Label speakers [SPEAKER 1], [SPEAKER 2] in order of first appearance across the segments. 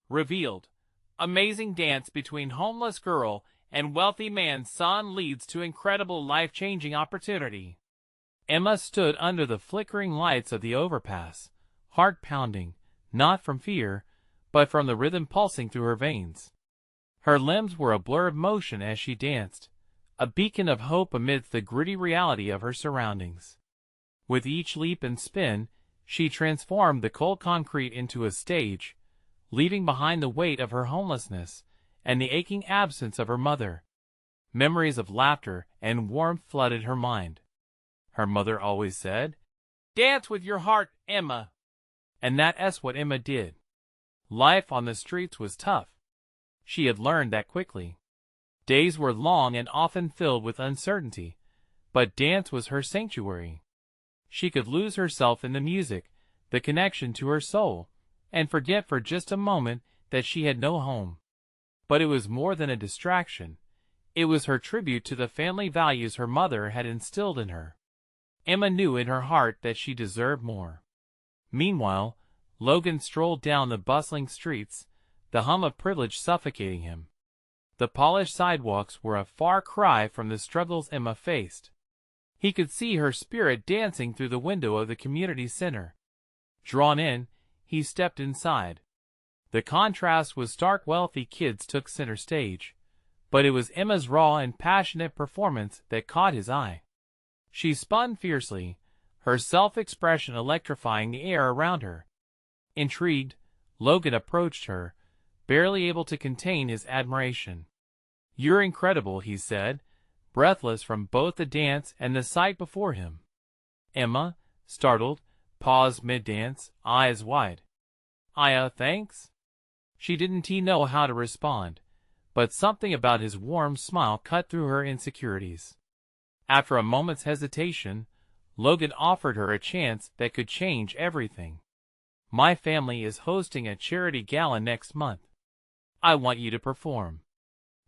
[SPEAKER 1] Revealed. Amazing dance between homeless girl and wealthy man's son leads to incredible life-changing opportunity. Emma stood under the flickering lights of the overpass, heart pounding, not from fear, but from the rhythm pulsing through her veins. Her limbs were a blur of motion as she danced, a beacon of hope amidst the gritty reality of her surroundings. With each leap and spin, she transformed the cold concrete into a stage, leaving behind the weight of her homelessness and the aching absence of her mother. Memories of laughter and warmth flooded her mind. Her mother always said, "Dance with your heart, Emma." And that's what Emma did. Life on the streets was tough. She had learned that quickly. Days were long and often filled with uncertainty, but dance was her sanctuary. She could lose herself in the music, the connection to her soul, and forget for just a moment that she had no home. But it was more than a distraction. It was her tribute to the family values her mother had instilled in her. Emma knew in her heart that she deserved more. Meanwhile, Logan strolled down the bustling streets, the hum of privilege suffocating him. The polished sidewalks were a far cry from the struggles Emma faced. He could see her spirit dancing through the window of the community center. Drawn in, he stepped inside. The contrast was stark. Wealthy kids took center stage, but it was Emma's raw and passionate performance that caught his eye. She spun fiercely, her self-expression electrifying the air around her. Intrigued, Logan approached her, barely able to contain his admiration. "You're incredible," he said, breathless from both the dance and the sight before him. Emma, startled, paused mid-dance, eyes wide. Thanks?" She didn't know how to respond, but something about his warm smile cut through her insecurities. After a moment's hesitation, Logan offered her a chance that could change everything. "My family is hosting a charity gala next month. I want you to perform.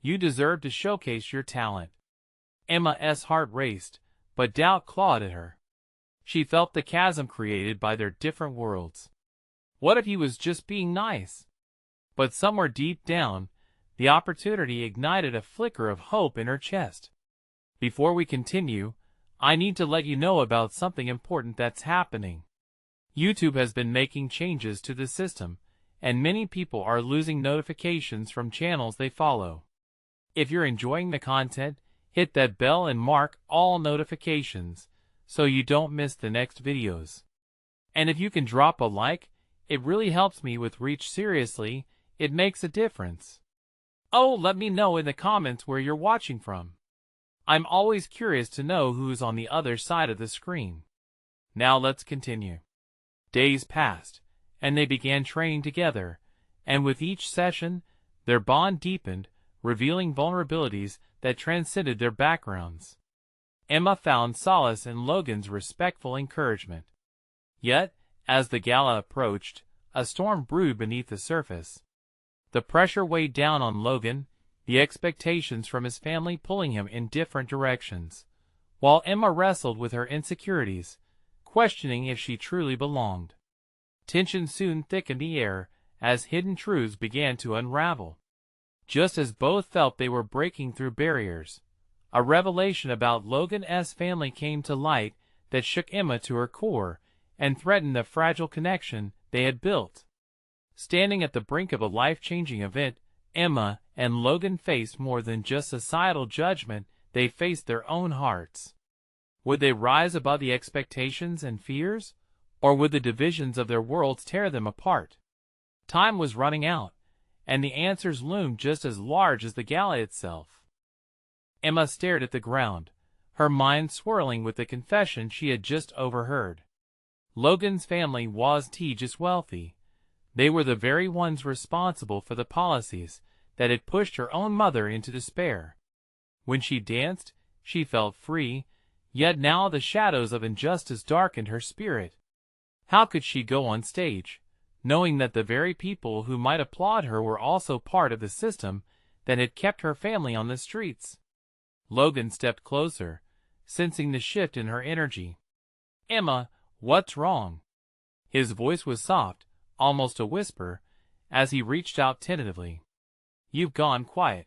[SPEAKER 1] You deserve to showcase your talent." Emma's heart raced, but doubt clawed at her. She felt the chasm created by their different worlds. What if he was just being nice? But somewhere deep down, the opportunity ignited a flicker of hope in her chest. "Before we continue, I need to let you know about something important that's happening. YouTube has been making changes to the system, and many people are losing notifications from channels they follow. If you're enjoying the content, hit that bell and mark all notifications so you don't miss the next videos. And if you can drop a like, it really helps me with reach. Seriously, it makes a difference. Oh, let me know in the comments where you're watching from. I'm always curious to know who's on the other side of the screen." Now let's continue. Days passed, and they began training together, and with each session, their bond deepened, revealing vulnerabilities that transcended their backgrounds. Emma found solace in Logan's respectful encouragement. Yet, as the gala approached, a storm brewed beneath the surface. The pressure weighed down on Logan, the expectations from his family pulling him in different directions, while Emma wrestled with her insecurities, questioning if she truly belonged. Tension soon thickened the air as hidden truths began to unravel. Just as both felt they were breaking through barriers, a revelation about Logan's family came to light that shook Emma to her core and threatened the fragile connection they had built. Standing at the brink of a life-changing event, Emma and Logan faced more than just societal judgment. They faced their own hearts. Would they rise above the expectations and fears, or would the divisions of their worlds tear them apart? Time was running out, and the answers loomed just as large as the gala itself. Emma stared at the ground, her mind swirling with the confession she had just overheard. Logan's family wasn't just wealthy. They were the very ones responsible for the policies that had pushed her own mother into despair. When she danced, she felt free, yet now the shadows of injustice darkened her spirit. How could she go on stage, knowing that the very people who might applaud her were also part of the system that had kept her family on the streets? Logan stepped closer, sensing the shift in her energy. "Emma, what's wrong?" His voice was soft, almost a whisper, as he reached out tentatively. "You've gone quiet."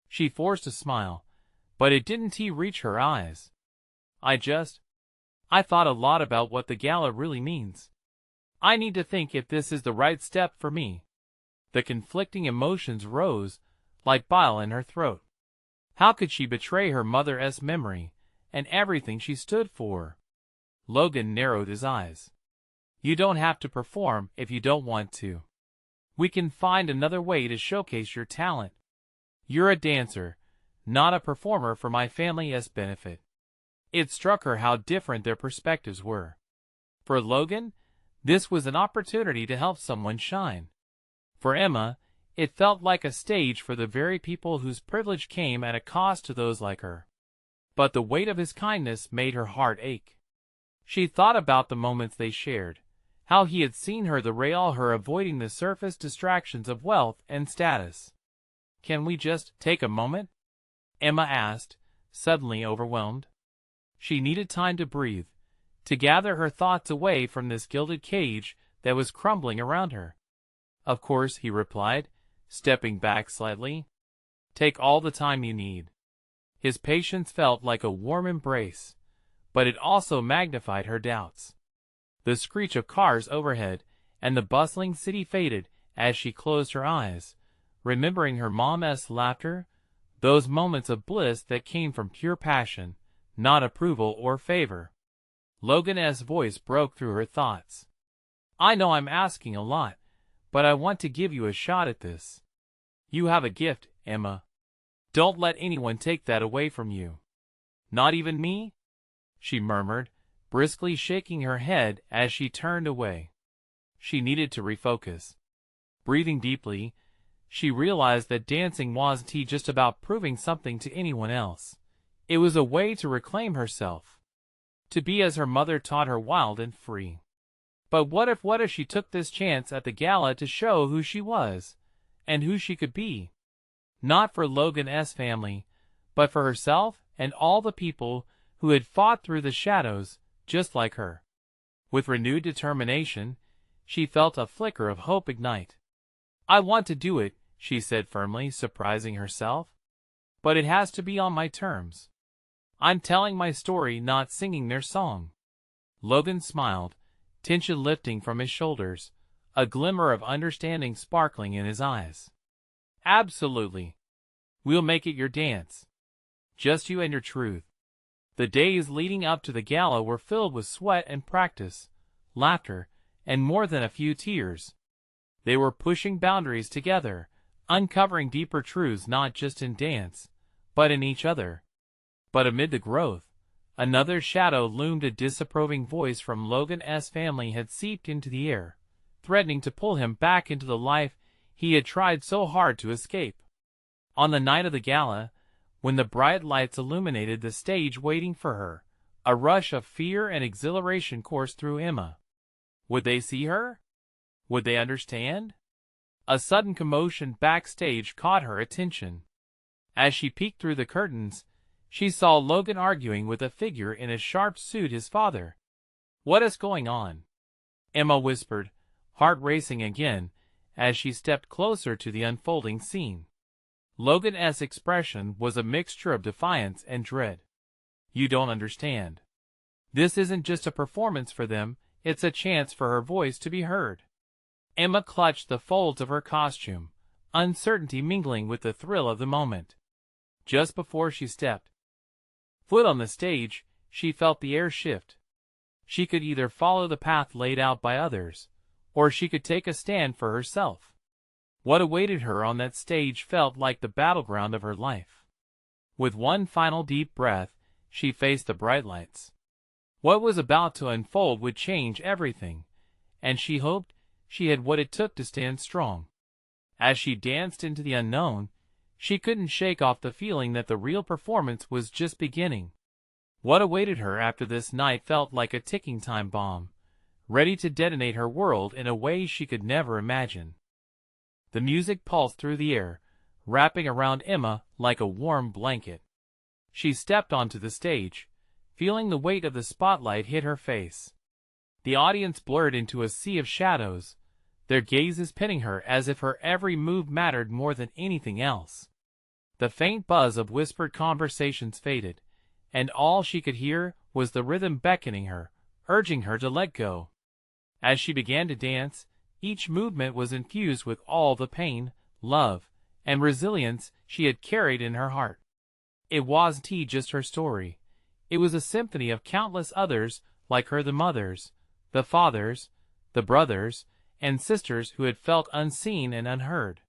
[SPEAKER 1] She forced a smile, but it didn't reach her eyes. I thought a lot about what the gala really means. I need to think if this is the right step for me." The conflicting emotions rose like bile in her throat. How could she betray her mother's memory and everything she stood for? Logan narrowed his eyes. "You don't have to perform if you don't want to. We can find another way to showcase your talent. You're a dancer, not a performer for my family's benefit." It struck her how different their perspectives were. For Logan, this was an opportunity to help someone shine. For Emma, it felt like a stage for the very people whose privilege came at a cost to those like her. But the weight of his kindness made her heart ache. She thought about the moments they shared, how he had seen her derail her avoiding the surface distractions of wealth and status. "Can we just take a moment?" Emma asked, suddenly overwhelmed. She needed time to breathe, to gather her thoughts away from this gilded cage that was crumbling around her. "Of course," he replied, stepping back slightly. "Take all the time you need." His patience felt like a warm embrace, but it also magnified her doubts. The screech of cars overhead and the bustling city faded as she closed her eyes, remembering her mom's laughter, those moments of bliss that came from pure passion, not approval or favor. Logan's voice broke through her thoughts. "I know I'm asking a lot, but I want to give you a shot at this. You have a gift, Emma. Don't let anyone take that away from you." "Not even me?" she murmured, briskly shaking her head as she turned away. She needed to refocus. Breathing deeply, she realized that dancing wasn't just about proving something to anyone else. It was a way to reclaim herself, to be as her mother taught her, wild and free. But what if she took this chance at the gala to show who she was, and who she could be? Not for Logan's family, but for herself and all the people who had fought through the shadows just like her. With renewed determination, she felt a flicker of hope ignite. "I want to do it," she said firmly, surprising herself. "But it has to be on my terms. I'm telling my story, not singing their song." Logan smiled, tension lifting from his shoulders, a glimmer of understanding sparkling in his eyes. "Absolutely. We'll make it your dance. Just you and your truth." The days leading up to the gala were filled with sweat and practice, laughter, and more than a few tears. They were pushing boundaries together, uncovering deeper truths not just in dance, but in each other. But amid the growth, another shadow loomed. A disapproving voice from Logan's family had seeped into the air, threatening to pull him back into the life he had tried so hard to escape. On the night of the gala, when the bright lights illuminated the stage waiting for her, a rush of fear and exhilaration coursed through Emma. Would they see her? Would they understand? A sudden commotion backstage caught her attention. As she peeked through the curtains, she saw Logan arguing with a figure in a sharp suit, his father. "What is going on?" Emma whispered, heart racing again, as she stepped closer to the unfolding scene. Logan's expression was a mixture of defiance and dread. "You don't understand. This isn't just a performance for them, it's a chance for her voice to be heard." Emma clutched the folds of her costume, uncertainty mingling with the thrill of the moment. Just before she stepped foot on the stage, she felt the air shift. She could either follow the path laid out by others, or she could take a stand for herself. What awaited her on that stage felt like the battleground of her life. With one final deep breath, she faced the bright lights. What was about to unfold would change everything, and she hoped she had what it took to stand strong. As she danced into the unknown, she couldn't shake off the feeling that the real performance was just beginning. What awaited her after this night felt like a ticking time bomb, ready to detonate her world in a way she could never imagine. The music pulsed through the air, wrapping around Emma like a warm blanket. She stepped onto the stage, feeling the weight of the spotlight hit her face. The audience blurred into a sea of shadows, their gazes pinning her as if her every move mattered more than anything else. The faint buzz of whispered conversations faded, and all she could hear was the rhythm beckoning her, urging her to let go. As she began to dance, each movement was infused with all the pain, love, and resilience she had carried in her heart. It wasn't just her story. It was a symphony of countless others like her, the mothers, the fathers, the brothers, and sisters who had felt unseen and unheard.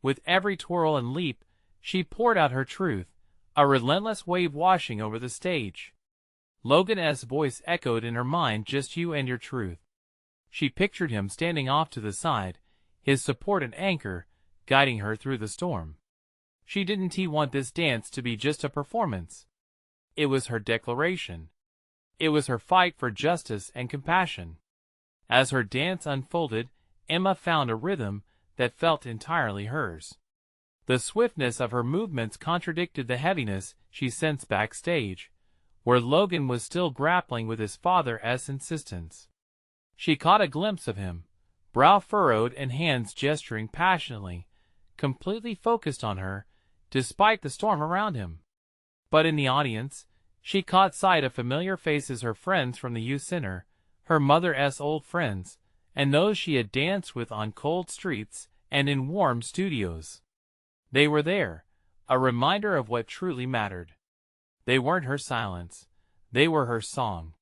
[SPEAKER 1] With every twirl and leap, she poured out her truth, a relentless wave washing over the stage. Logan's voice echoed in her mind, "Just you and your truth." She pictured him standing off to the side, his support and anchor, guiding her through the storm. She didn't want this dance to be just a performance. It was her declaration. It was her fight for justice and compassion. As her dance unfolded, Emma found a rhythm that felt entirely hers. The swiftness of her movements contradicted the heaviness she sensed backstage, where Logan was still grappling with his father's insistence. She caught a glimpse of him, brow furrowed and hands gesturing passionately, completely focused on her, despite the storm around him. But in the audience, she caught sight of familiar faces, her friends from the youth center, her mother's old friends, and those she had danced with on cold streets and in warm studios. They were there, a reminder of what truly mattered. They weren't her silence, they were her song.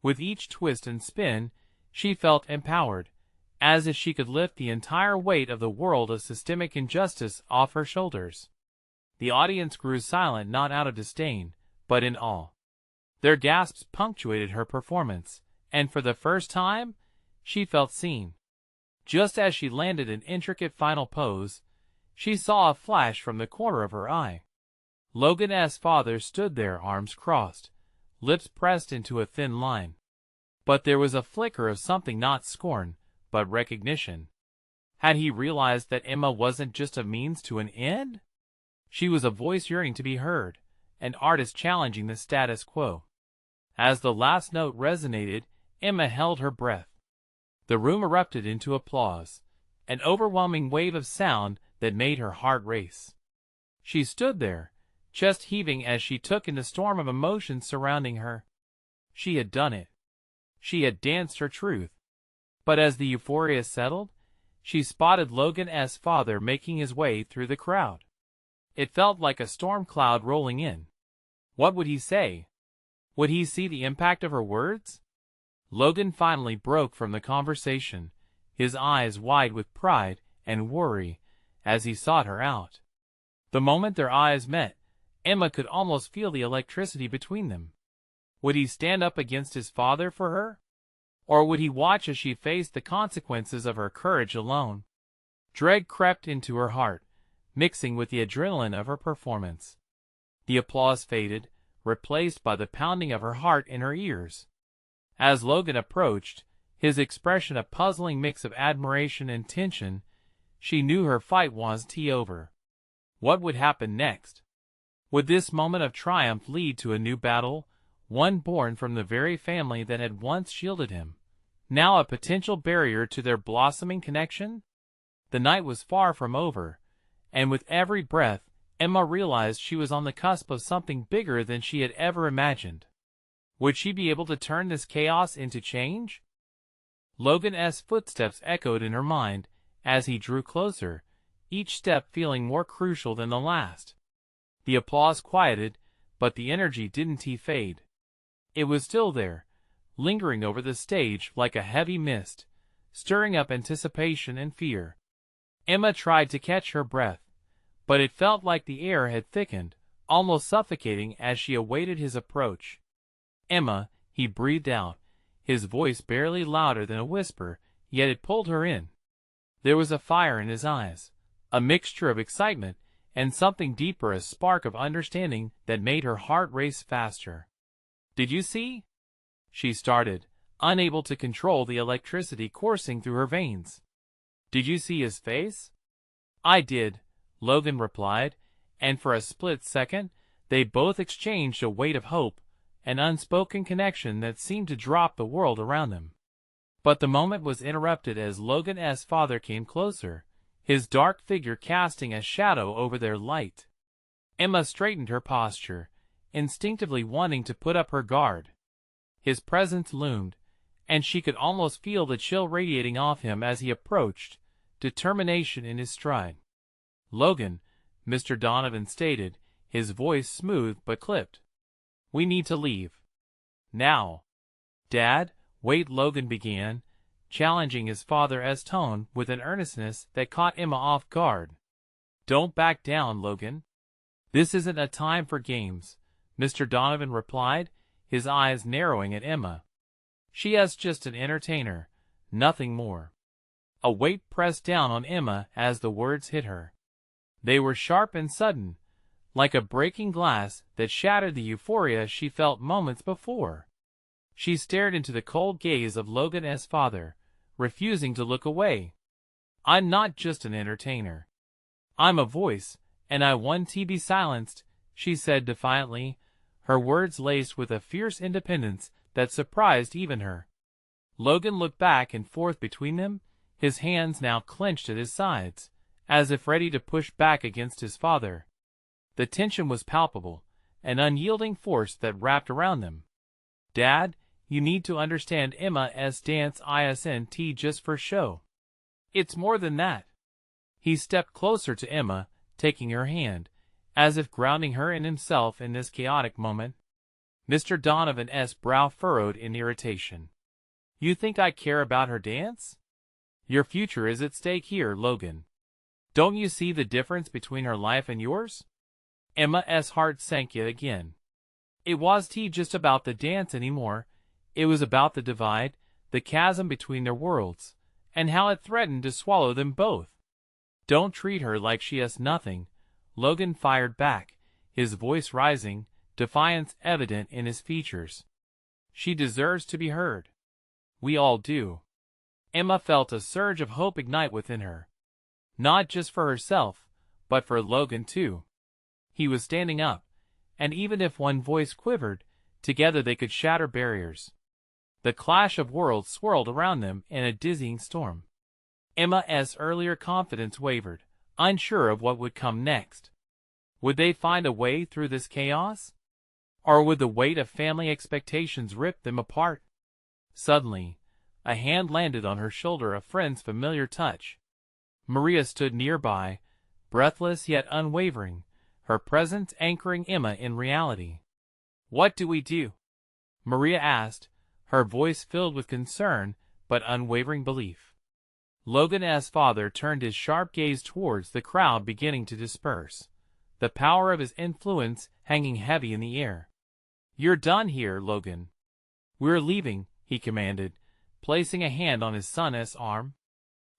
[SPEAKER 1] With each twist and spin, she felt empowered, as if she could lift the entire weight of the world of systemic injustice off her shoulders. The audience grew silent, not out of disdain, but in awe. Their gasps punctuated her performance, and for the first time, she felt seen. Just as she landed an intricate final pose, she saw a flash from the corner of her eye. Logan's father stood there, arms crossed, lips pressed into a thin line. But there was a flicker of something, not scorn, but recognition. Had he realized that Emma wasn't just a means to an end? She was a voice yearning to be heard, an artist challenging the status quo. As the last note resonated, Emma held her breath. The room erupted into applause, an overwhelming wave of sound that made her heart race. She stood there, chest heaving as she took in the storm of emotions surrounding her. She had done it. She had danced her truth. But as the euphoria settled, she spotted Logan's father making his way through the crowd. It felt like a storm cloud rolling in. What would he say? Would he see the impact of her words? Logan finally broke from the conversation, his eyes wide with pride and worry as he sought her out. The moment their eyes met, Emma could almost feel the electricity between them. Would he stand up against his father for her? Or would he watch as she faced the consequences of her courage alone? Dread crept into her heart, mixing with the adrenaline of her performance. The applause faded, replaced by the pounding of her heart in her ears. As Logan approached, his expression a puzzling mix of admiration and tension, she knew her fight wasn't over. What would happen next? Would this moment of triumph lead to a new battle, one born from the very family that had once shielded him, now a potential barrier to their blossoming connection? The night was far from over, and with every breath, Emma realized she was on the cusp of something bigger than she had ever imagined. Would she be able to turn this chaos into change? Logan's footsteps echoed in her mind as he drew closer, each step feeling more crucial than the last. The applause quieted, but the energy didn't fade. It was still there, lingering over the stage like a heavy mist, stirring up anticipation and fear. Emma tried to catch her breath, but it felt like the air had thickened, almost suffocating as she awaited his approach. "Emma," he breathed out, his voice barely louder than a whisper, yet it pulled her in. There was a fire in his eyes, a mixture of excitement and something deeper, a spark of understanding that made her heart race faster. "Did you see?" She started, unable to control the electricity coursing through her veins. "Did you see his face?" "I did," Logan replied, and for a split second, they both exchanged a weight of hope, an unspoken connection that seemed to drop the world around them. But the moment was interrupted as Logan's father came closer, his dark figure casting a shadow over their light. Emma straightened her posture, instinctively wanting to put up her guard. His presence loomed, and she could almost feel the chill radiating off him as he approached, determination in his stride. "Logan," Mr. Donovan stated, his voice smooth but clipped. "We need to leave. Now." "Dad, wait," Logan began, challenging his father's tone with an earnestness that caught Emma off guard. "Don't back down, Logan. This isn't a time for games," Mr. Donovan replied, his eyes narrowing at Emma. "She is just an entertainer, nothing more." A weight pressed down on Emma as the words hit her. They were sharp and sudden, like a breaking glass that shattered the euphoria she felt moments before. She stared into the cold gaze of Logan's father, refusing to look away. "I'm not just an entertainer. I'm a voice, and I want to be silenced," she said defiantly, her words laced with a fierce independence that surprised even her. Logan looked back and forth between them, his hands now clenched at his sides, as if ready to push back against his father. The tension was palpable, an unyielding force that wrapped around them. "Dad, you need to understand Emma's dance isn't just for show. It's more than that." He stepped closer to Emma, taking her hand, as if grounding her in himself in this chaotic moment. Mr. Donovan's brow furrowed in irritation. "You think I care about her dance? Your future is at stake here, Logan. Don't you see the difference between her life and yours?" Emma's heart sank yet again. It wasn't just about the dance anymore. It was about the divide, the chasm between their worlds, and how it threatened to swallow them both. "Don't treat her like she is nothing," Logan fired back, his voice rising, defiance evident in his features. "She deserves to be heard. We all do." Emma felt a surge of hope ignite within her. Not just for herself, but for Logan too. He was standing up, and even if one voice quivered, together they could shatter barriers. The clash of worlds swirled around them in a dizzying storm. Emma's earlier confidence wavered, unsure of what would come next. Would they find a way through this chaos? Or would the weight of family expectations rip them apart? Suddenly, a hand landed on her shoulder, a friend's familiar touch. Maria stood nearby, breathless yet unwavering, her presence anchoring Emma in reality. "What do we do?" Maria asked, her voice filled with concern but unwavering belief. Logan's father turned his sharp gaze towards the crowd beginning to disperse, the power of his influence hanging heavy in the air. "You're done here, Logan. We're leaving," he commanded, placing a hand on his son's arm.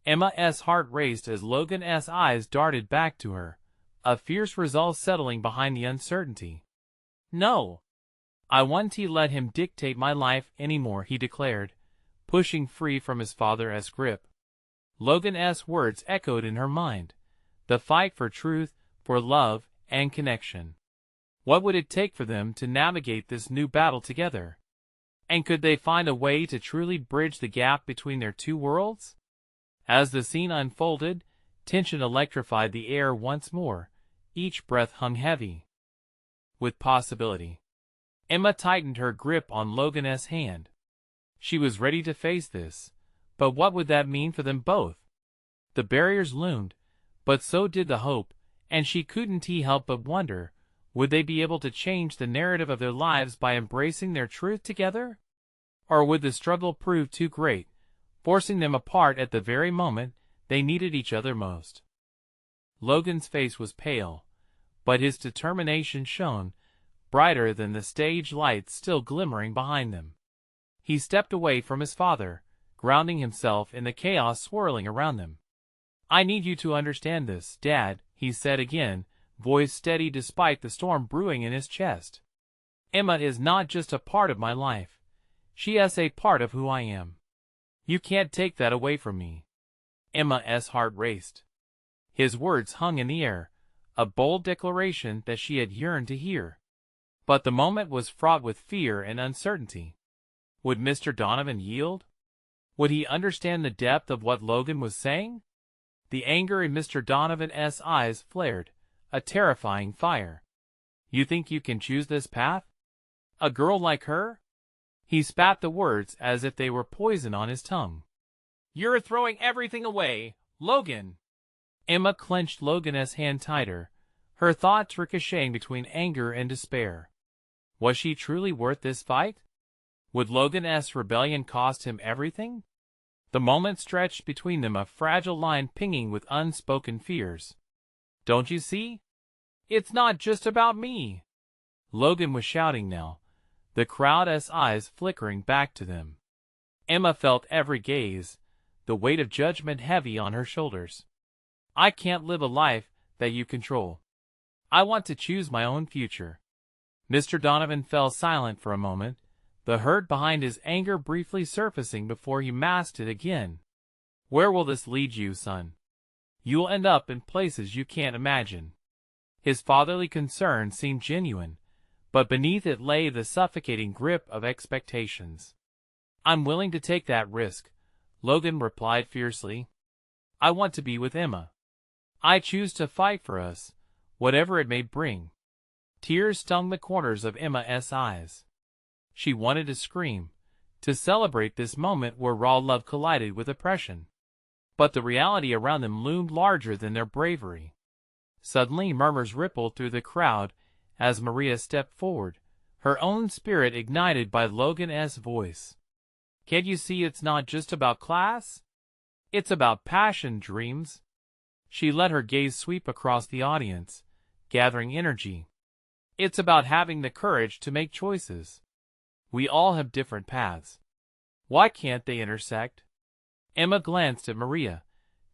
[SPEAKER 1] Emma's heart raced as Logan's eyes darted back to her, a fierce resolve settling behind the uncertainty. "No. I won't let him dictate my life anymore," he declared, pushing free from his father's grip. Logan's words echoed in her mind, the fight for truth, for love, and connection. What would it take for them to navigate this new battle together? And could they find a way to truly bridge the gap between their two worlds? As the scene unfolded, tension electrified the air once more, each breath hung heavy with possibility. Emma tightened her grip on Logan's hand. She was ready to face this, but what would that mean for them both? The barriers loomed, but so did the hope, and she couldn't help but wonder, would they be able to change the narrative of their lives by embracing their truth together? Or would the struggle prove too great, forcing them apart at the very moment they needed each other most? Logan's face was pale, but his determination shone, brighter than the stage lights still glimmering behind them. He stepped away from his father, grounding himself in the chaos swirling around them. "I need you to understand this, Dad," he said again, voice steady despite the storm brewing in his chest. "Emma is not just a part of my life. She is a part of who I am. You can't take that away from me." Emma's heart raced. His words hung in the air, a bold declaration that she had yearned to hear. But the moment was fraught with fear and uncertainty. Would Mr. Donovan yield? Would he understand the depth of what Logan was saying? The anger in Mr. Donovan's eyes flared, a terrifying fire. You think you can choose this path? A girl like her? He spat the words as if they were poison on his tongue. You're throwing everything away, Logan. Emma clenched Logan's hand tighter, her thoughts ricocheting between anger and despair. Was she truly worth this fight? Would Logan's rebellion cost him everything? The moment stretched between them, a fragile line pinging with unspoken fears. Don't you see? It's not just about me. Logan was shouting now, the crowd's eyes flickering back to them. Emma felt every gaze, the weight of judgment heavy on her shoulders. I can't live a life that you control. I want to choose my own future. Mr. Donovan fell silent for a moment, the hurt behind his anger briefly surfacing before he masked it again. Where will this lead you, son? You'll end up in places you can't imagine. His fatherly concern seemed genuine, but beneath it lay the suffocating grip of expectations. I'm willing to take that risk, Logan replied fiercely. I want to be with Emma. I choose to fight for us, whatever it may bring. Tears stung the corners of Emma's eyes. She wanted to scream, to celebrate this moment where raw love collided with oppression. But the reality around them loomed larger than their bravery. Suddenly murmurs rippled through the crowd as Maria stepped forward, her own spirit ignited by Logan's voice. Can't you see it's not just about class? It's about passion, dreams. She let her gaze sweep across the audience, gathering energy. It's about having the courage to make choices. We all have different paths. Why can't they intersect? Emma glanced at Maria,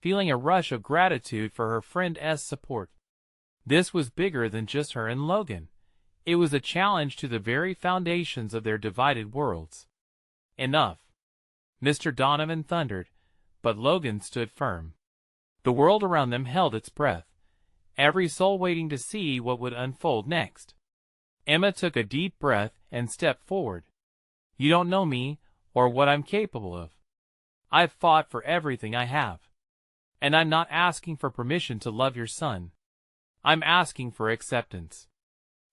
[SPEAKER 1] feeling a rush of gratitude for her friend's support. This was bigger than just her and Logan. It was a challenge to the very foundations of their divided worlds. Enough. Mr. Donovan thundered, but Logan stood firm. The world around them held its breath, every soul waiting to see what would unfold next. Emma took a deep breath and stepped forward. You don't know me, or what I'm capable of. I've fought for everything I have. And I'm not asking for permission to love your son. I'm asking for acceptance.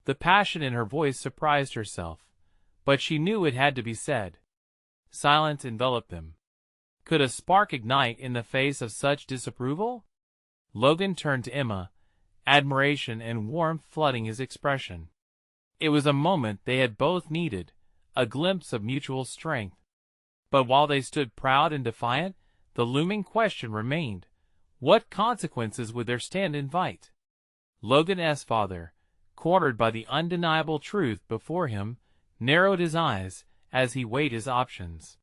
[SPEAKER 1] The passion in her voice surprised herself, but she knew it had to be said. Silence enveloped them. Could a spark ignite in the face of such disapproval? Logan turned to Emma, admiration and warmth flooding his expression. It was a moment they had both needed, a glimpse of mutual strength. But while they stood proud and defiant, the looming question remained. What consequences would their stand invite? Logan's father, cornered by the undeniable truth before him, narrowed his eyes as he weighed his options.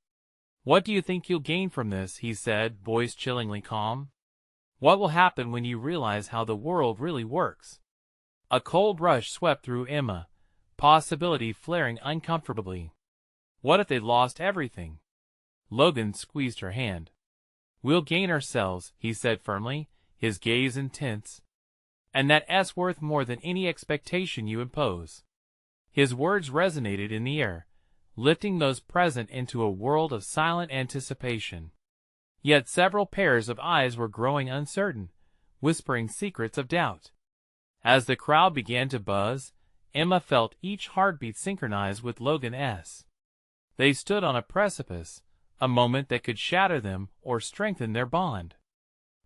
[SPEAKER 1] What do you think you'll gain from this? He said, voice chillingly calm. What will happen when you realize how the world really works? A cold rush swept through Emma, possibility flaring uncomfortably. What if they lost everything? Logan squeezed her hand. We'll gain ourselves, he said firmly, his gaze intense. And that's worth more than any expectation you impose. His words resonated in the air, lifting those present into a world of silent anticipation. Yet several pairs of eyes were growing uncertain, whispering secrets of doubt. As the crowd began to buzz, Emma felt each heartbeat synchronize with Logan's. They stood on a precipice, a moment that could shatter them or strengthen their bond.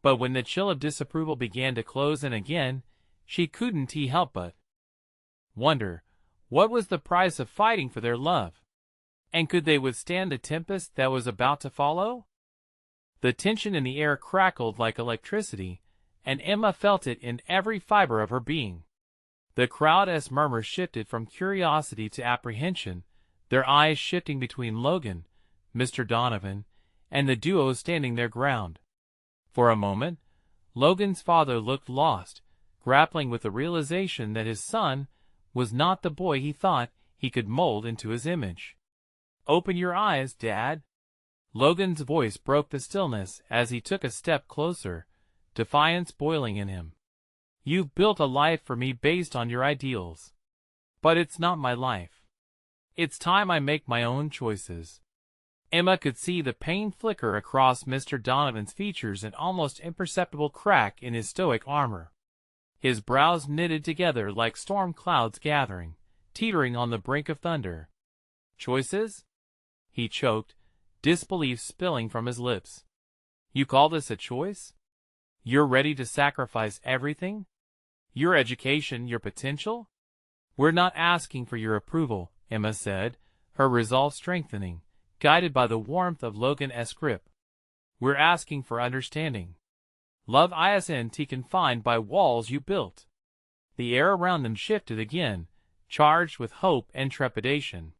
[SPEAKER 1] But when the chill of disapproval began to close in again, she couldn't help but wonder, what was the price of fighting for their love? And could they withstand the tempest that was about to follow? The tension in the air crackled like electricity, and Emma felt it in every fiber of her being. The crowd's murmurs shifted from curiosity to apprehension, their eyes shifting between Logan, Mr. Donovan, and the duo standing their ground. For a moment, Logan's father looked lost, grappling with the realization that his son was not the boy he thought he could mold into his image. Open your eyes, Dad. Logan's voice broke the stillness as he took a step closer, defiance boiling in him. You've built a life for me based on your ideals. But it's not my life. It's time I make my own choices. Emma could see the pain flicker across Mr. Donovan's features, an almost imperceptible crack in his stoic armor. His brows knitted together like storm clouds gathering, teetering on the brink of thunder. "Choices?" he choked, disbelief spilling from his lips. "You call this a choice? You're ready to sacrifice everything? Your education, your potential?" "We're not asking for your approval," Emma said, her resolve strengthening, guided by the warmth of Logan's grip. "We're asking for understanding. Love isn't confined by walls you built." The air around them shifted again, charged with hope and trepidation.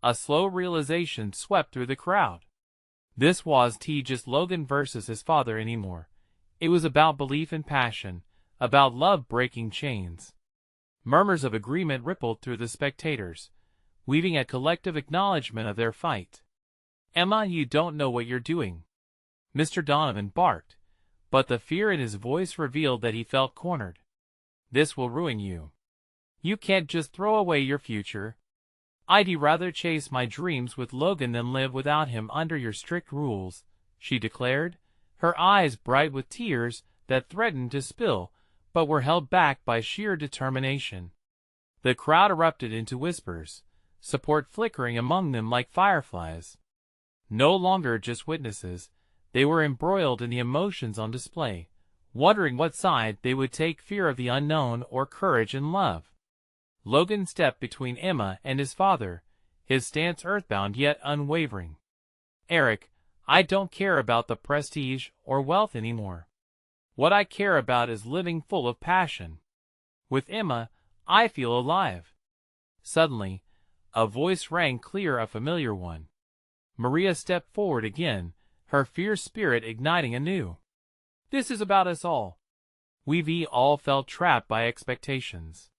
[SPEAKER 1] A slow realization swept through the crowd. This wasn't just Logan versus his father anymore. It was about belief and passion, about love breaking chains. Murmurs of agreement rippled through the spectators, weaving a collective acknowledgement of their fight. "Emma, you don't know what you're doing," Mr. Donovan barked, but the fear in his voice revealed that he felt cornered. "This will ruin you. You can't just throw away your future. I'd rather chase my dreams with Logan than live without him under your strict rules," she declared, her eyes bright with tears that threatened to spill, but were held back by sheer determination. The crowd erupted into whispers, support flickering among them like fireflies. No longer just witnesses, they were embroiled in the emotions on display, wondering what side they would take, fear of the unknown or courage in love. Logan stepped between Emma and his father, his stance earthbound yet unwavering. "Eric, I don't care about the prestige or wealth anymore. What I care about is living full of passion. With Emma, I feel alive." Suddenly, a voice rang clear, a familiar one. Maria stepped forward again, her fierce spirit igniting anew. "This is about us all. We've all felt trapped by expectations.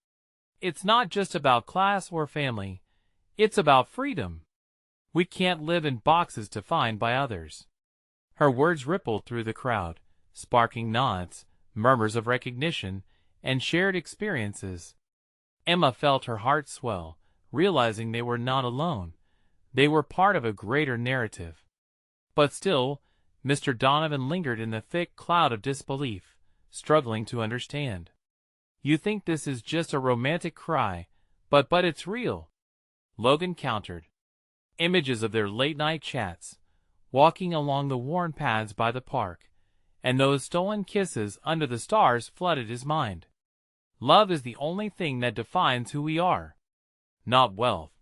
[SPEAKER 1] It's not just about class or family, it's about freedom. We can't live in boxes defined by others." Her words rippled through the crowd, sparking nods, murmurs of recognition, and shared experiences. Emma felt her heart swell, realizing they were not alone. They were part of a greater narrative. But still, Mr. Donovan lingered in the thick cloud of disbelief, struggling to understand. "You think this is just a romantic cry, but it's real," Logan countered. Images of their late-night chats, walking along the worn paths by the park, and those stolen kisses under the stars flooded his mind. Love is the only thing that defines who we are, not wealth.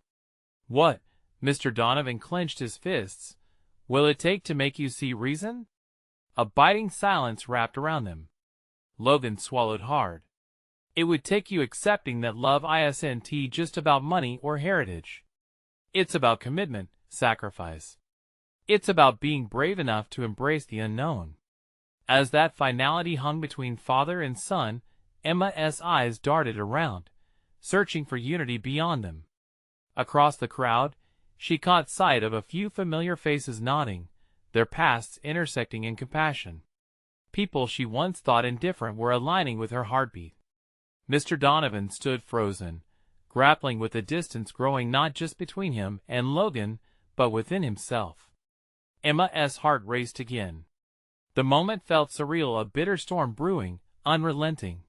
[SPEAKER 1] "What?" Mr. Donovan clenched his fists. "Will it take to make you see reason?" A biting silence wrapped around them. Logan swallowed hard. "It would take you accepting that love isn't just about money or heritage. It's about commitment, sacrifice. It's about being brave enough to embrace the unknown." As that finality hung between father and son, Emma's eyes darted around, searching for unity beyond them. Across the crowd, she caught sight of a few familiar faces nodding, their pasts intersecting in compassion. People she once thought indifferent were aligning with her heartbeat. Mr. Donovan stood frozen, grappling with the distance growing not just between him and Logan, but within himself. Emma's heart raced again. The moment felt surreal, a bitter storm brewing, unrelenting.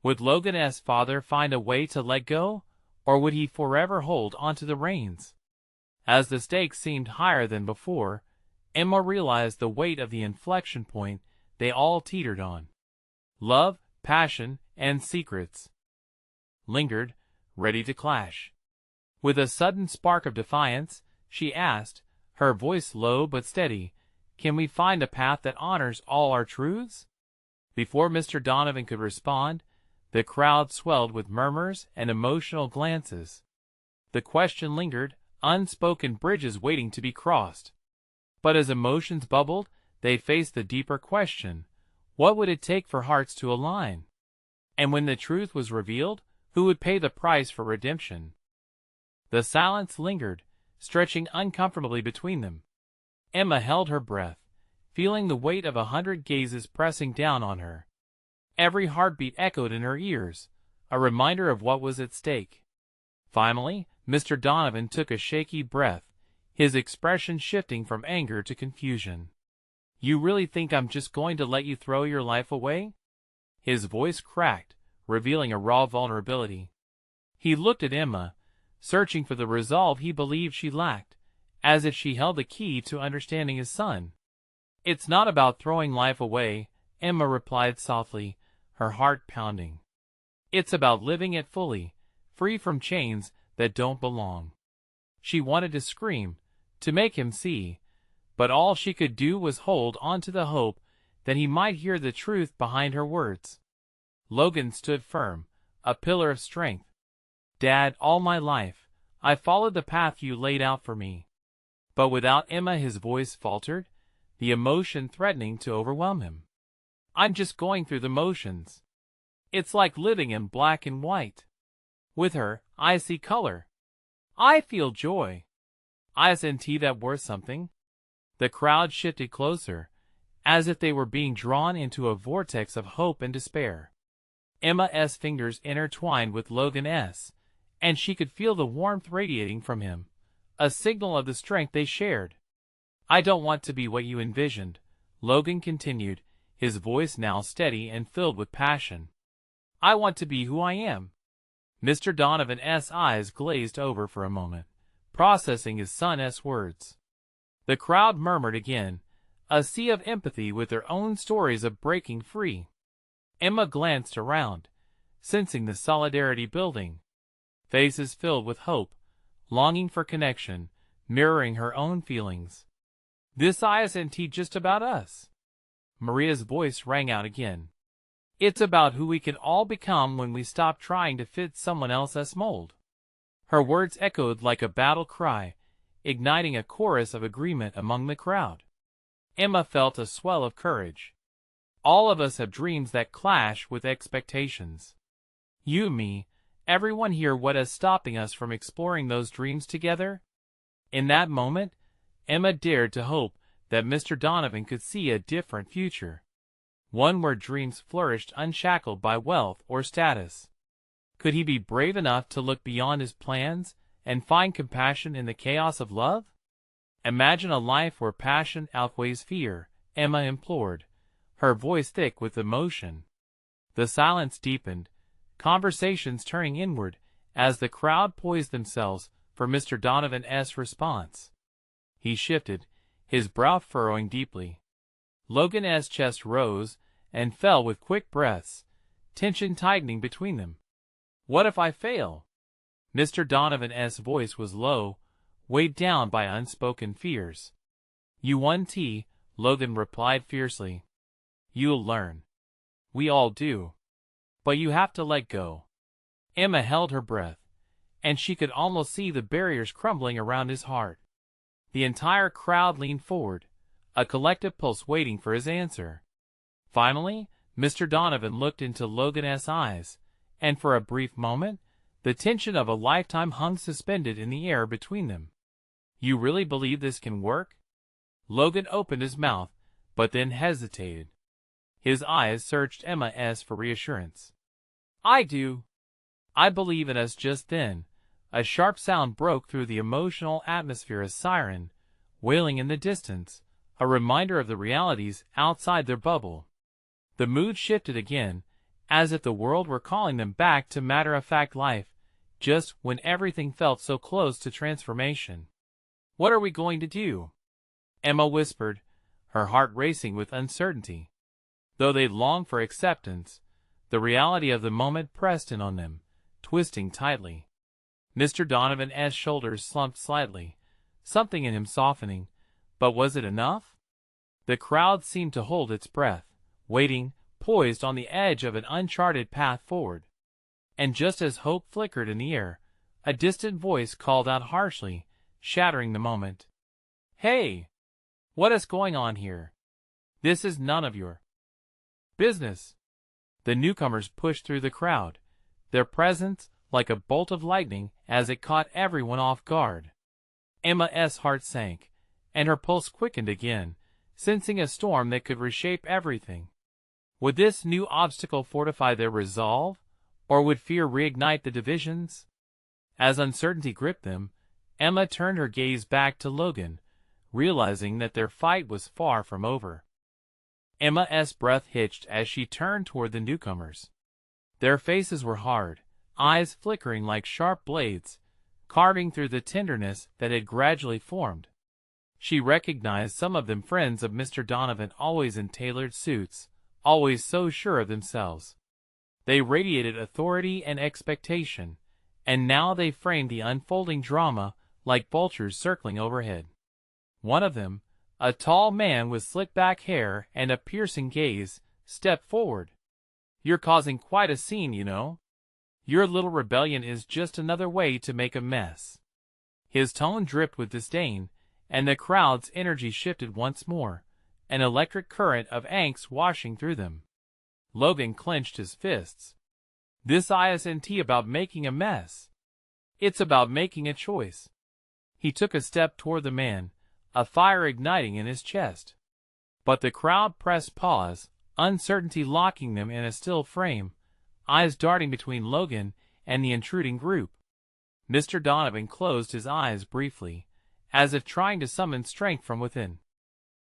[SPEAKER 1] Would Logan's father find a way to let go, or would he forever hold onto the reins? As the stakes seemed higher than before, Emma realized the weight of the inflection point they all teetered on. Love, passion, and secrets lingered, ready to clash. With a sudden spark of defiance, she asked, her voice low but steady, "Can we find a path that honors all our truths?" Before Mr. Donovan could respond, the crowd swelled with murmurs and emotional glances. The question lingered, unspoken bridges waiting to be crossed. But as emotions bubbled, they faced the deeper question: what would it take for hearts to align? And when the truth was revealed, who would pay the price for redemption? The silence lingered, stretching uncomfortably between them. Emma held her breath, feeling the weight of 100 gazes pressing down on her. Every heartbeat echoed in her ears, a reminder of what was at stake. Finally, Mr. Donovan took a shaky breath, his expression shifting from anger to confusion. "You really think I'm just going to let you throw your life away?" His voice cracked, revealing a raw vulnerability. He looked at Emma, searching for the resolve he believed she lacked, as if she held the key to understanding his son. "It's not about throwing life away," Emma replied softly, her heart pounding. "It's about living it fully, free from chains that don't belong." She wanted to scream, to make him see, but all she could do was hold on to the hope that he might hear the truth behind her words. Logan stood firm, a pillar of strength. "Dad, all my life, I followed the path you laid out for me." But without Emma, his voice faltered, the emotion threatening to overwhelm him. "I'm just going through the motions. It's like living in black and white. With her, I see color. I feel joy. Isn't that worth something?" The crowd shifted closer, as if they were being drawn into a vortex of hope and despair. Emma's fingers intertwined with Logan's, and she could feel the warmth radiating from him, a signal of the strength they shared. "I don't want to be what you envisioned," Logan continued, his voice now steady and filled with passion. "I want to be who I am." Mr. Donovan's eyes glazed over for a moment, processing his son's words. The crowd murmured again, a sea of empathy with their own stories of breaking free. Emma glanced around, sensing the solidarity building. Faces filled with hope, longing for connection, mirroring her own feelings. "This isn't just about us." Maria's voice rang out again. "It's about who we can all become when we stop trying to fit someone else's mold." Her words echoed like a battle cry, igniting a chorus of agreement among the crowd. Emma felt a swell of courage. All of us have dreams that clash with expectations. You, me, everyone here. What is stopping us from exploring those dreams together? In that moment, Emma dared to hope that Mr. Donovan could see a different future. One where dreams flourished unshackled by wealth or status. Could he be brave enough to look beyond his plans and find compassion in the chaos of love? "Imagine a life where passion outweighs fear," Emma implored, her voice thick with emotion. The silence deepened, conversations turning inward as the crowd poised themselves for Mr. Donovan's response. He shifted, his brow furrowing deeply. Logan's chest rose and fell with quick breaths, tension tightening between them. "What if I fail?" Mr. Donovan's voice was low, weighed down by unspoken fears. "You won't," Logan replied fiercely. "You'll learn. We all do. But you have to let go." Emma held her breath, and she could almost see the barriers crumbling around his heart. The entire crowd leaned forward, a collective pulse waiting for his answer. Finally, Mr. Donovan looked into Logan's eyes, and for a brief moment, the tension of a lifetime hung suspended in the air between them. "You really believe this can work?" Logan opened his mouth, but then hesitated. His eyes searched Emma's for reassurance. "I do. I believe in us." Just then, a sharp sound broke through the emotional atmosphere, a siren, wailing in the distance, a reminder of the realities outside their bubble. The mood shifted again, as if the world were calling them back to matter-of-fact life, just when everything felt so close to transformation. "What are we going to do?" Emma whispered, her heart racing with uncertainty. Though they longed for acceptance, the reality of the moment pressed in on them, twisting tightly. Mr. Donovan's shoulders slumped slightly, something in him softening, but was it enough? The crowd seemed to hold its breath, waiting, poised on the edge of an uncharted path forward. And just as hope flickered in the air, a distant voice called out harshly, shattering the moment. "Hey! What is going on here? This is none of your business." The newcomers pushed through the crowd, their presence like a bolt of lightning as it caught everyone off guard. Emma's heart sank, and her pulse quickened again, sensing a storm that could reshape everything. Would this new obstacle fortify their resolve, or would fear reignite the divisions? As uncertainty gripped them, Emma turned her gaze back to Logan, realizing that their fight was far from over. Emma's breath hitched as she turned toward the newcomers. Their faces were hard, eyes flickering like sharp blades, carving through the tenderness that had gradually formed. She recognized some of them friends of Mr. Donovan, always in tailored suits, always so sure of themselves. They radiated authority and expectation, and now they framed the unfolding drama like vultures circling overhead. One of them, a tall man with slick-back hair and a piercing gaze, stepped forward. "You're causing quite a scene, you know. Your little rebellion is just another way to make a mess." His tone dripped with disdain, and the crowd's energy shifted once more, an electric current of angst washing through them. Logan clenched his fists. "This isn't about making a mess. It's about making a choice." He took a step toward the man, a fire igniting in his chest. But the crowd pressed pause, uncertainty locking them in a still frame, eyes darting between Logan and the intruding group. Mr. Donovan closed his eyes briefly, as if trying to summon strength from within.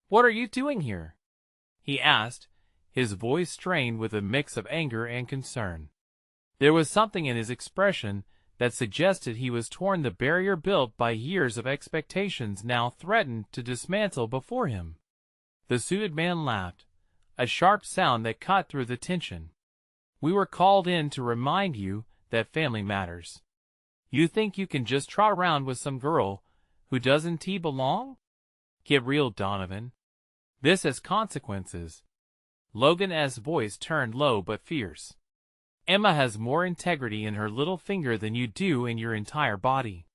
[SPEAKER 1] "What are you doing here?" he asked, his voice strained with a mix of anger and concern. There was something in his expression that suggested he was torn. The barrier built by years of expectations now threatened to dismantle before him. The suited man laughed, a sharp sound that cut through the tension. "We were called in to remind you that family matters. You think you can just trot around with some girl who doesn't belong? Get real, Donovan. This has consequences." Logan's voice turned low but fierce. "Emma has more integrity in her little finger than you do in your entire body.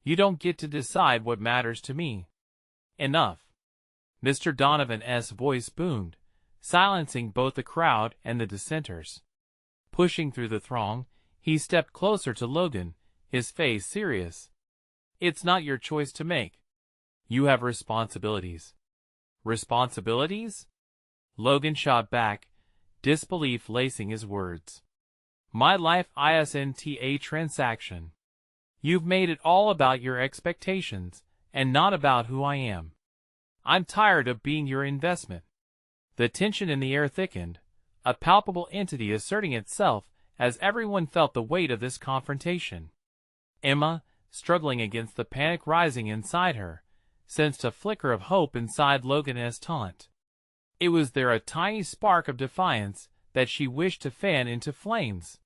[SPEAKER 1] You don't get to decide what matters to me." "Enough." Mr. Donovan's voice boomed, silencing both the crowd and the dissenters. Pushing through the throng, he stepped closer to Logan, his face serious. "It's not your choice to make. You have responsibilities." "Responsibilities?" Logan shot back, disbelief lacing his words. "My life isn't a transaction. You've made it all about your expectations, and not about who I am. I'm tired of being your investment." The tension in the air thickened, a palpable entity asserting itself as everyone felt the weight of this confrontation. Emma, struggling against the panic rising inside her, sensed a flicker of hope inside Logan's taunt. It was there, a tiny spark of defiance that she wished to fan into flames.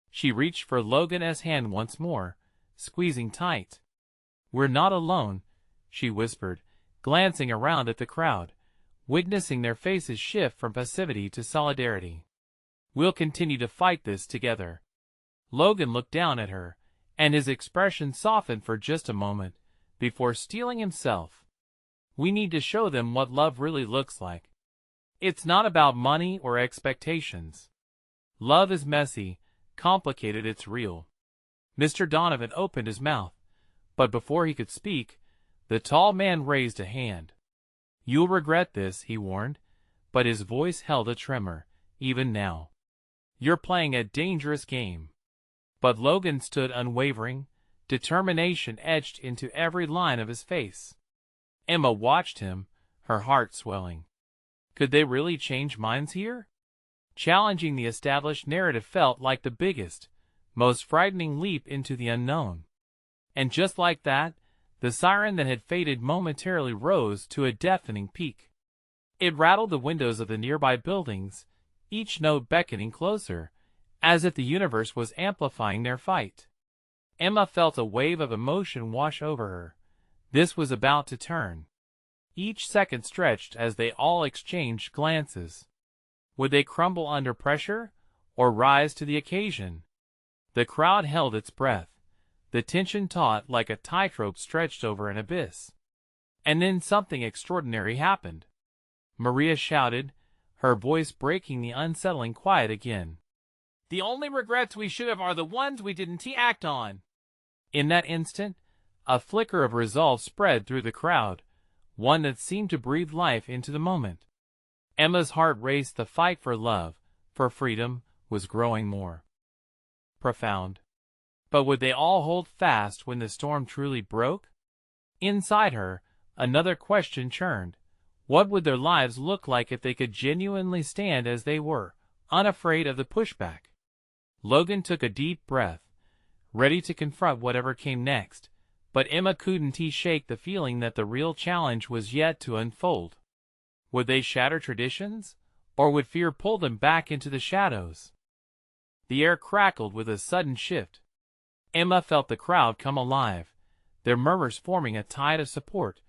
[SPEAKER 1] She reached for Logan's hand once more, squeezing tight. "We're not alone," she whispered, glancing around at the crowd, witnessing their faces shift from passivity to solidarity. "We'll continue to fight this together." Logan looked down at her, and his expression softened for just a moment, before steeling himself. "We need to show them what love really looks like. It's not about money or expectations. Love is messy, complicated, it's real." Mr. Donovan opened his mouth, but before he could speak, the tall man raised a hand. "You'll regret this," he warned, but his voice held a tremor, even now. "You're playing a dangerous game." But Logan stood unwavering, determination etched into every line of his face. Emma watched him, her heart swelling. Could they really change minds here? Challenging the established narrative felt like the biggest, most frightening leap into the unknown. And just like that, the siren that had faded momentarily rose to a deafening peak. It rattled the windows of the nearby buildings, each note beckoning closer, as if the universe was amplifying their fight. Emma felt a wave of emotion wash over her. This was about to turn. Each second stretched as they all exchanged glances. Would they crumble under pressure, or rise to the occasion? The crowd held its breath, the tension taut like a tightrope stretched over an abyss. And then something extraordinary happened. Maria shouted, her voice breaking the unsettling quiet again. "The only regrets we should have are the ones we didn't act on." In that instant, a flicker of resolve spread through the crowd, one that seemed to breathe life into the moment. Emma's heart raced. The fight for love, for freedom, was growing more profound. But would they all hold fast when the storm truly broke? Inside her, another question churned. What would their lives look like if they could genuinely stand as they were, unafraid of the pushback? Logan took a deep breath, ready to confront whatever came next, but Emma couldn't shake the feeling that the real challenge was yet to unfold. Would they shatter traditions, or would fear pull them back into the shadows? The air crackled with a sudden shift. Emma felt the crowd come alive, their murmurs forming a tide of support,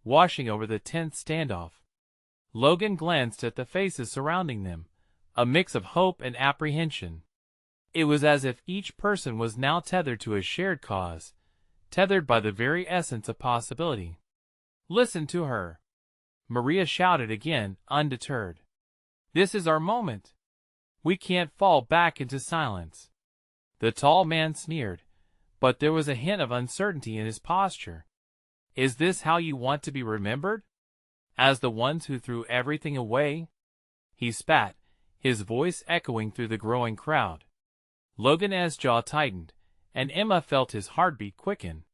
[SPEAKER 1] washing over the tense standoff. Logan glanced at the faces surrounding them, a mix of hope and apprehension. It was as if each person was now tethered to a shared cause, tethered by the very essence of possibility. "Listen to her!" Maria shouted again, undeterred. "This is our moment. We can't fall back into silence." The tall man sneered, but there was a hint of uncertainty in his posture. "Is this how you want to be remembered? As the ones who threw everything away?" He spat, his voice echoing through the growing crowd. Logan's jaw tightened, and Emma felt his heartbeat quicken.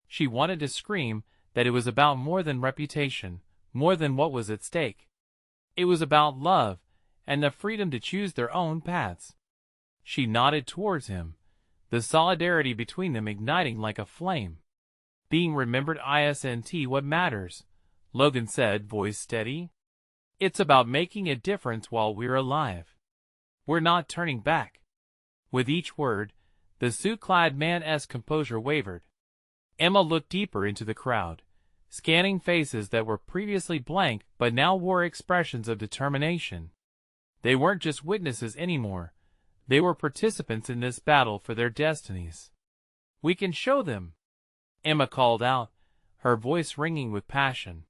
[SPEAKER 1] She wanted to scream that it was about more than reputation, more than what was at stake. It was about love, and the freedom to choose their own paths. She nodded towards him, the solidarity between them igniting like a flame. "Being remembered isn't what matters," Logan said, voice steady. "It's about making a difference while we're alive. We're not turning back." With each word, the suit-clad man's composure wavered. Emma looked deeper into the crowd, scanning faces that were previously blank but now wore expressions of determination. They weren't just witnesses anymore. They were participants in this battle for their destinies. "We can show them," Emma called out, her voice ringing with passion.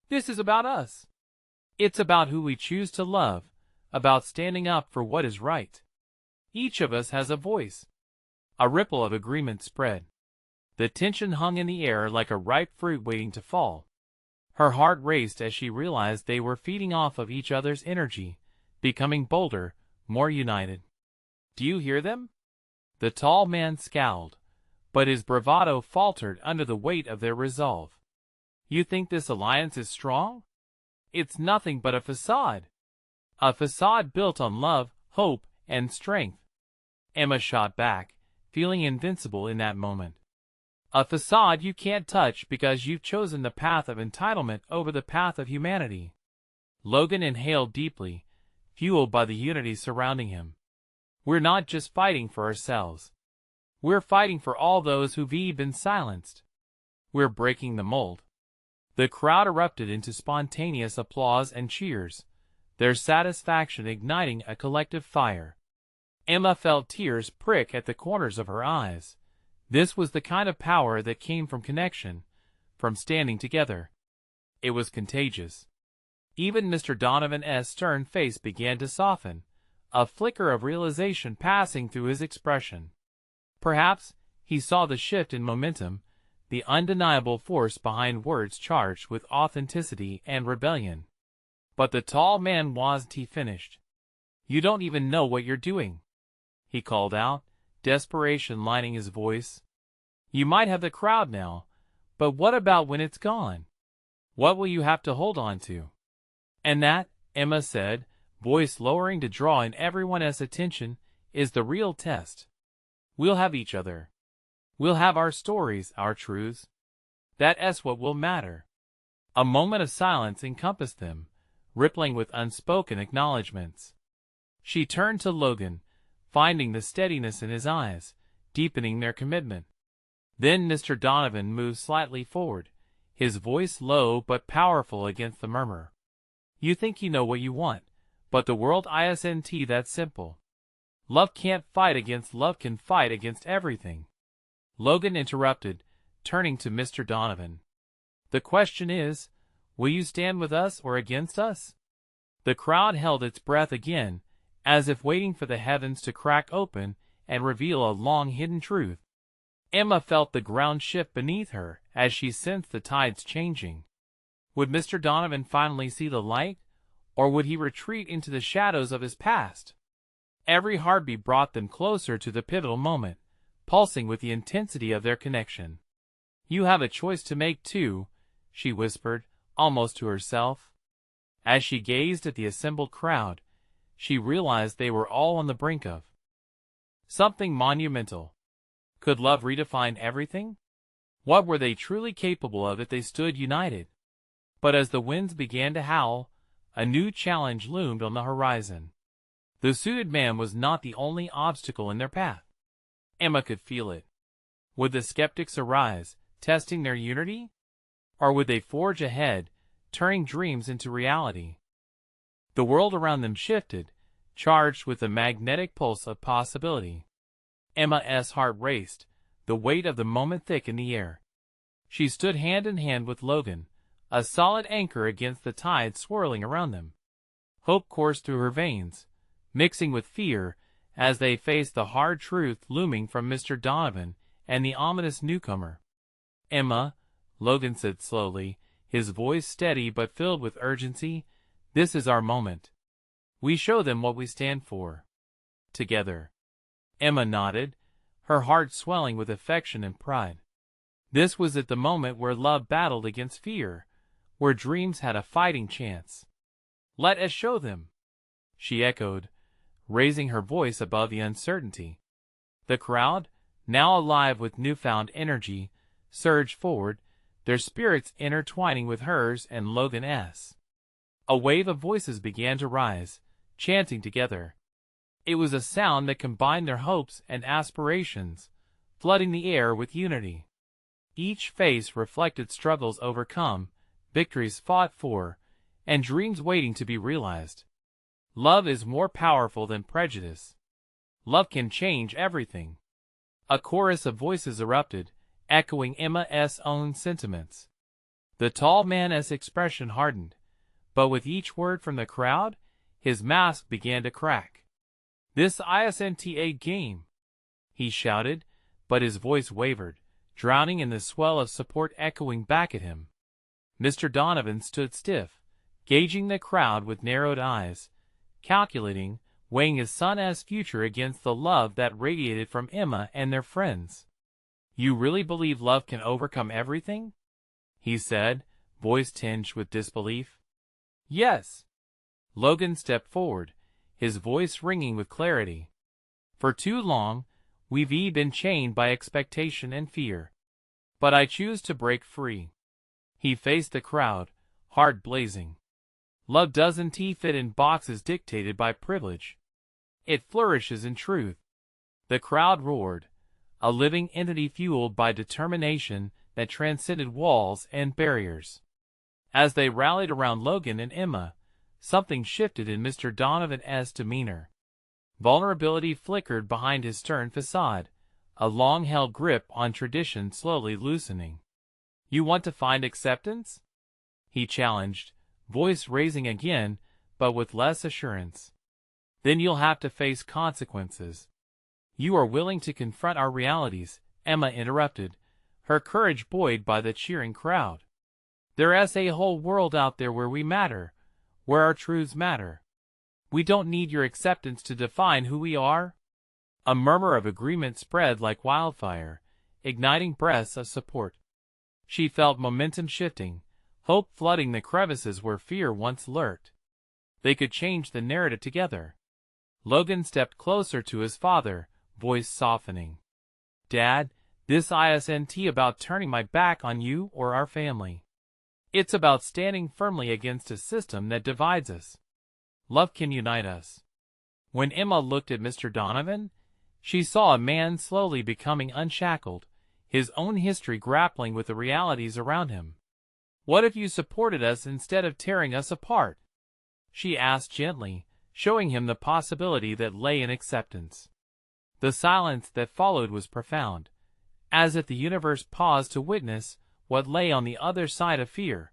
[SPEAKER 1] "This is about us. It's about who we choose to love, about standing up for what is right. Each of us has a voice." A ripple of agreement spread. The tension hung in the air like a ripe fruit waiting to fall. Her heart raced as she realized they were feeding off of each other's energy, becoming bolder, more united. "Do you hear them?" The tall man scowled, but his bravado faltered under the weight of their resolve. "You think this alliance is strong? It's nothing but a facade. A facade built on love, hope, and strength." Emma shot back, feeling invincible in that moment. "A facade you can't touch because you've chosen the path of entitlement over the path of humanity." Logan inhaled deeply, fueled by the unity surrounding him. "We're not just fighting for ourselves. We're fighting for all those who've been silenced. We're breaking the mold." The crowd erupted into spontaneous applause and cheers, their satisfaction igniting a collective fire. Emma felt tears prick at the corners of her eyes. This was the kind of power that came from connection, from standing together. It was contagious. Even Mr. Donovan's stern face began to soften, a flicker of realization passing through his expression. Perhaps he saw the shift in momentum, the undeniable force behind words charged with authenticity and rebellion. But the tall man wasn't finished. "You don't even know what you're doing," he called out, desperation lining his voice. "You might have the crowd now, but what about when it's gone? What will you have to hold on to?" "And that," Emma said, voice lowering to draw in everyone's attention, "is the real test. We'll have each other. We'll have our stories, our truths. That's what will matter." A moment of silence encompassed them, rippling with unspoken acknowledgments. She turned to Logan, finding the steadiness in his eyes, deepening their commitment. Then Mr. Donovan moved slightly forward, his voice low but powerful against the murmur. "You think you know what you want, but the world isn't that simple. Love can't fight against love can fight against everything." Logan interrupted, turning to Mr. Donovan. "The question is, will you stand with us or against us?" The crowd held its breath again, as if waiting for the heavens to crack open and reveal a long-hidden truth. Emma felt the ground shift beneath her as she sensed the tides changing. Would Mr. Donovan finally see the light, or would he retreat into the shadows of his past? Every heartbeat brought them closer to the pivotal moment, pulsing with the intensity of their connection. "You have a choice to make too," she whispered, almost to herself. As she gazed at the assembled crowd, she realized they were all on the brink of something monumental. Could love redefine everything? What were they truly capable of if they stood united? But as the winds began to howl, a new challenge loomed on the horizon. The suited man was not the only obstacle in their path. Emma could feel it. Would the skeptics arise, testing their unity? Or would they forge ahead, turning dreams into reality? The world around them shifted, charged with the magnetic pulse of possibility. Emma's heart raced, the weight of the moment thick in the air. She stood hand in hand with Logan, a solid anchor against the tide swirling around them. Hope coursed through her veins, mixing with fear as they faced the hard truth looming from Mr. Donovan and the ominous newcomer. "Emma," Logan said slowly, his voice steady but filled with urgency, "this is our moment. We show them what we stand for. Together." Emma nodded, her heart swelling with affection and pride. This was at the moment where love battled against fear, where dreams had a fighting chance. "Let us show them," she echoed, raising her voice above the uncertainty. The crowd, now alive with newfound energy, surged forward, their spirits intertwining with hers and Logan's. A wave of voices began to rise, chanting together. It was a sound that combined their hopes and aspirations, flooding the air with unity. Each face reflected struggles overcome, victories fought for, and dreams waiting to be realized. Love is more powerful than prejudice. Love can change everything. A chorus of voices erupted, echoing Emma's own sentiments. The tall man's expression hardened, but with each word from the crowd, his mask began to crack. "This isn't a game," he shouted, but his voice wavered, drowning in the swell of support echoing back at him. Mr. Donovan stood stiff, gauging the crowd with narrowed eyes, calculating, weighing his son's future against the love that radiated from Emma and their friends. "You really believe love can overcome everything?" he said, voice tinged with disbelief. "Yes." Logan stepped forward, his voice ringing with clarity. "For too long, we've been chained by expectation and fear. But I choose to break free." He faced the crowd, heart blazing. "Love doesn't fit in boxes dictated by privilege. It flourishes in truth." The crowd roared, a living entity fueled by determination that transcended walls and barriers. As they rallied around Logan and Emma, something shifted in Mr. Donovan's demeanor. Vulnerability flickered behind his stern facade, a long-held grip on tradition slowly loosening. "You want to find acceptance?" he challenged, voice raising again, but with less assurance. "Then you'll have to face consequences." "You are willing to confront our realities," Emma interrupted, her courage buoyed by the cheering crowd. "There's a whole world out there where we matter, where our truths matter. We don't need your acceptance to define who we are." A murmur of agreement spread like wildfire, igniting breaths of support. She felt momentum shifting, hope flooding the crevices where fear once lurked. They could change the narrative together. Logan stepped closer to his father, voice softening. "Dad, this isn't about turning my back on you or our family. It's about standing firmly against a system that divides us. Love can unite us." When Emma looked at Mr. Donovan, she saw a man slowly becoming unshackled, his own history grappling with the realities around him. "What if you supported us instead of tearing us apart?" she asked gently, showing him the possibility that lay in acceptance. The silence that followed was profound, as if the universe paused to witness what lay on the other side of fear.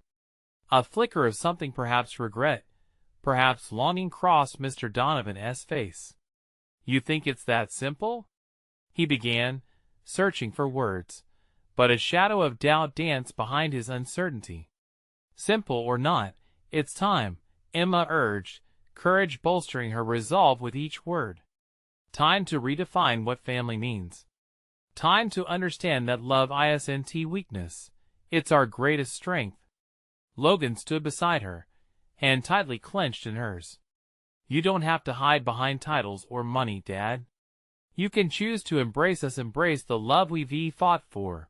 [SPEAKER 1] A flicker of something, perhaps regret, perhaps longing, crossed Mr. Donovan's face. "You think it's that simple?" he began, searching for words, but a shadow of doubt danced behind his uncertainty. "Simple or not, it's time," Emma urged, courage bolstering her resolve with each word. "Time to redefine what family means. Time to understand that love isn't weakness. It's our greatest strength. Logan stood beside her, hand tightly clenched in hers. You don't have to hide behind titles or money, Dad. You can choose to embrace us, embrace the love we've fought for.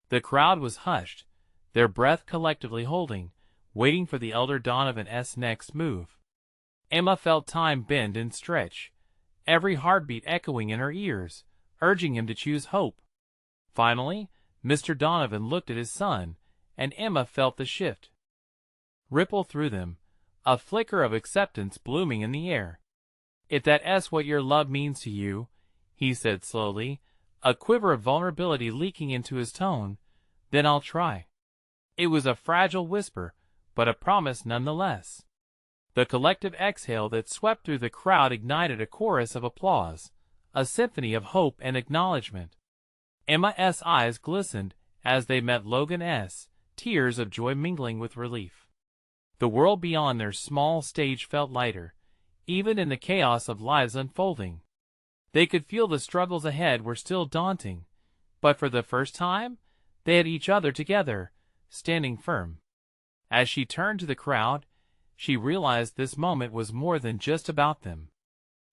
[SPEAKER 1] The crowd was hushed, their breath collectively holding, waiting for the elder Donovan's next move. Emma felt time bend and stretch, every heartbeat echoing in her ears, urging him to choose hope. Finally, Mr. Donovan looked at his son, and Emma felt the shift ripple through them, a flicker of acceptance blooming in the air. If that's what your love means to you, he said slowly, a quiver of vulnerability leaking into his tone, then I'll try. It was a fragile whisper, but a promise nonetheless. The collective exhale that swept through the crowd ignited a chorus of applause, a symphony of hope and acknowledgement. Emma's eyes glistened as they met Logan's, tears of joy mingling with relief. The world beyond their small stage felt lighter, even in the chaos of lives unfolding. They could feel the struggles ahead were still daunting, but for the first time, they had each other together, standing firm. As she turned to the crowd, she realized this moment was more than just about them.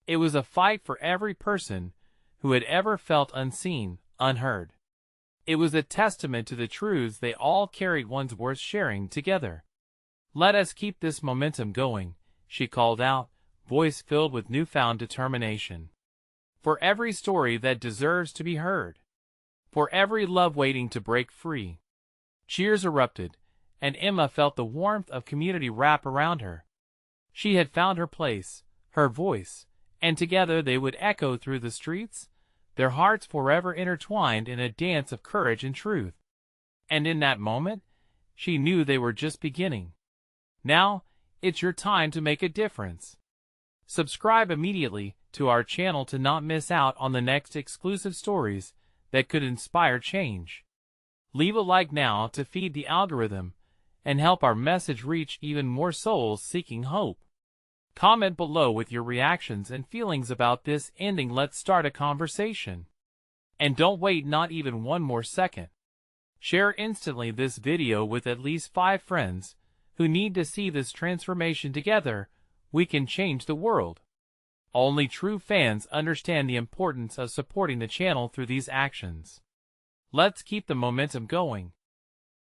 [SPEAKER 1] It was a fight for every person who had ever felt unseen, unheard. It was a testament to the truths they all carried, ones worth sharing together. Let us keep this momentum going, she called out, voice filled with newfound determination. For every story that deserves to be heard. For every love waiting to break free. Cheers erupted, and Emma felt the warmth of community wrap around her. She had found her place, her voice, and together they would echo through the streets, their hearts forever intertwined in a dance of courage and truth. And in that moment, she knew they were just beginning. Now, it's your time to make a difference. Subscribe immediately to our channel to not miss out on the next exclusive stories that could inspire change. Leave a like now to feed the algorithm and help our message reach even more souls seeking hope. Comment below with your reactions and feelings about this ending. Let's start a conversation. And don't wait not even one more second. Share instantly this video with at least 5 friends who need to see this transformation. Together, we can change the world. Only true fans understand the importance of supporting the channel through these actions. Let's keep the momentum going.